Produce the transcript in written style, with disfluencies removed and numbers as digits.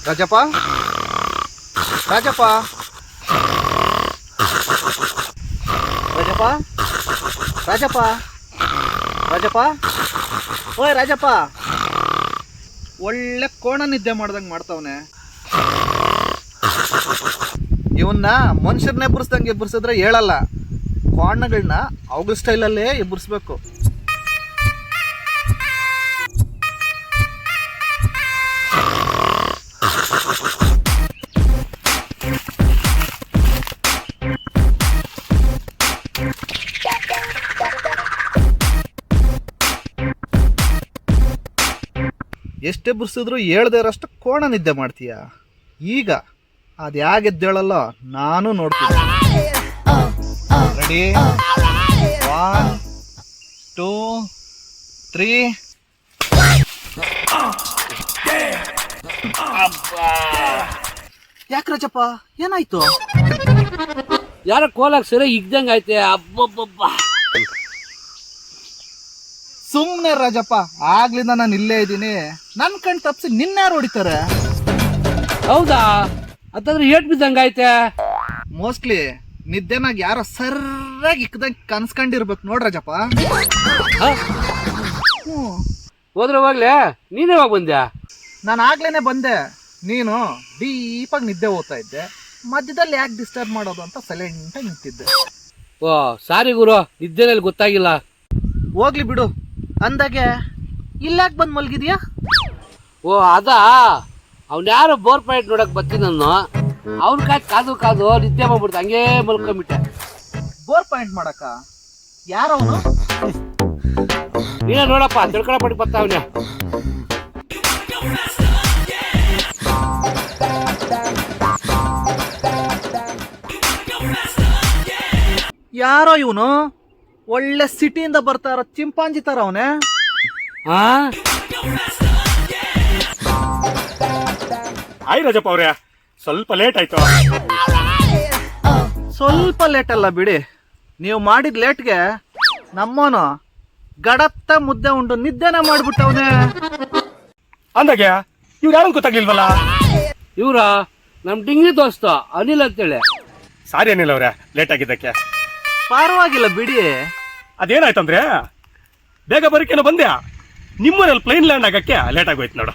ರಾಜಪ್ಪ ರಾಜಪ್ಪ ರಾಜಪ್ಪ ರಾಜಪ್ಪ ರಾಜಪ್ಪ ಓಯ್ ರಾಜಪ್ಪ, ಒಳ್ಳೆ ಕೋಣ ನಿದ್ದೆ ಮಾಡ್ದಂಗೆ ಮಾಡ್ತಾವನೆ. ಇವನ್ನ ಮನುಷ್ಯರನ್ನ ಎಬ್ಬರಿಸ್ದಂಗೆ ಎಬ್ಬರಿಸಿದ್ರೆ ಹೇಳಲ್ಲ, ಕೋಣಗಳನ್ನ ಅವುಗಳ ಸ್ಟೈಲಲ್ಲೇ ಎಬ್ಬರಿಸ್ಬೇಕು. ಎಷ್ಟೇ ಬುರ್ಸಿದ್ರು ಹೇಳ್ದೇ ಇರೋಷ್ಟು ಕೋಣ ನಿದ್ದೆ ಮಾಡ್ತೀಯ. ಈಗ ಅದು ಯಾಗೆದ್ದೇಳಲ್ಲ ನಾನು ನೋಡ್ತೀನಿ. ರೆಡಿ, 1 2 3. ಯಾಕೆ ರಾಜಪ್ಪ, ಏನಾಯ್ತು? ಯಾರ ಕೋಲಾಕ್ ಸರಿ ಇದ್ದಂಗ ಐತೆ. ಅಬ್ಬಬ್ಬಬ್ಬ, ಸುಮ್ನೆ ರಾಜಪ್ಪ, ಆಗ್ಲಿಂದ ನಾನು ಇಲ್ಲೇ ಇದ್ದೀನಿ. ನನ್ ಕಣ್ ತಪ್ಸಿ ನಿನ್ಯಾರು ಹೊಡಿತಾರೆ? ಹೌದಾ? ಅದಾದ್ರೆ ಏಟ್ ಬಿದ್ದಂಗ ಐತೆ. ಮೋಸ್ಟ್ಲಿ ನಿದ್ದೆನಾಗ ಯಾರೋ ಸರ್ರಾಗಿ ಇಕ್ಕದಂಗೆ ಕನ್ಸ್ಕೊಂಡಿರ್ಬೇಕು ನೋಡ್ ರಾಜಪ್ಪ. ಹೋದ್ರೆ ಹೋಗ್ಲೆ, ನೀನೇ ಹೋಗ್ ಬಂದ್ಯಾ? ನಾನು ಆಗ್ಲೇನೆ ಬಂದೆ. ನೀನು ಡೀಪಾಗಿ ನಿದ್ದೆ ಓದ್ತಾ ಇದ್ದೆ, ಮಧ್ಯದಲ್ಲಿ ಯಾಕೆ ಡಿಸ್ಟರ್ಬ್ ಮಾಡೋದು ಅಂತ ಸೈಲೆಂಟಾಗಿ ನಿಂತಿದ್ದೆ. ಓ ಸಾರಿ ಗುರು, ನಿದ್ದೆನಲ್ಲಿ ಗೊತ್ತಾಗಿಲ್ಲ. ಹೋಗ್ಲಿ ಬಿಡು. ಅಂದಾಗೆ ಇಲ್ಲಾಕ್ ಬಂದ್ ಮಲ್ಗಿದ್ಯಾ? ಓ ಅದಾ, ಅವ್ನ ಯಾರೋ ಬೋರ್ ಪಾಯಿಂಟ್ ನೋಡಕ್ ಬರ್ತೀನಿ ನಾನು. ಅವ್ನ ಕಾದು ಕಾದು ನಿದ್ದೆ ಮಾಡ್ಬಿಡ್ತ, ಹಂಗೇ ಮಲ್ಕೊಂಡ್ಬಿಟ್ಟೆ. ಬೋರ್ ಪಾಯಿಂಟ್ ಮಾಡಕ ಯಾರವನು? ನೀನೇ ನೋಡಪ್ಪ, ತಿಳ್ಕೊಳ ಪಟ್ಟಿ ಬರ್ತಾವನೆ. ಯಾರೋ ಇವನು, ಒಳ್ಳೆ ಸಿಟಿಯಿಂದ ಬರ್ತಾ ಇರೋ ಚಿಂಪಾಂಜಿ ತರ ಅವನೇ. ಆಯ್ ರಾಜಪ್ಪ ಅವ್ರೆ, ಸ್ವಲ್ಪ ಲೇಟ್ ಆಯ್ತು. ಸ್ವಲ್ಪ ಲೇಟ್ ಅಲ್ಲ ಬಿಡಿ, ನೀವು ಮಾಡಿದ ಲೇಟ್ಗೆ ನಮ್ಮವನು ಗಡತ್ತ ಮುದ್ದೆ ಉಂಡು ನಿದ್ದೆನ ಮಾಡ್ಬಿಟ್ಟವನೇ. ಅಂದಾಗೆ ಇವ್ರು ಯಾರು ಗೊತ್ತಾಗ್ಲಿಲ್ವಲ್ಲ? ಇವ್ರ ನಮ್ ಡಿಂಗ್ರಿ ದೋಸ್ತ ಅನಿಲ್ ಅಂತೇಳಿ. ಸಾರಿ ಅನಿಲ್ ಅವ್ರೆ, ಲೇಟ್ ಆಗಿದ್ದಕ್ಕೆ. ಪರವಾಗಿಲ್ಲ ಬಿಡಿ. ಅದೇನಾಯ್ತಂದ್ರೆ ಬೇಗ ಬರೋಕೇನೋ ಬಂದ್ಯಾ, ನಿಮ್ಮೂರಲ್ಲಿ ಪ್ಲೇನ್ ಲ್ಯಾಂಡ್ ಆಗಕ್ಕೆ ಲೇಟ್ ಆಗೋಯ್ತು ನೋಡು.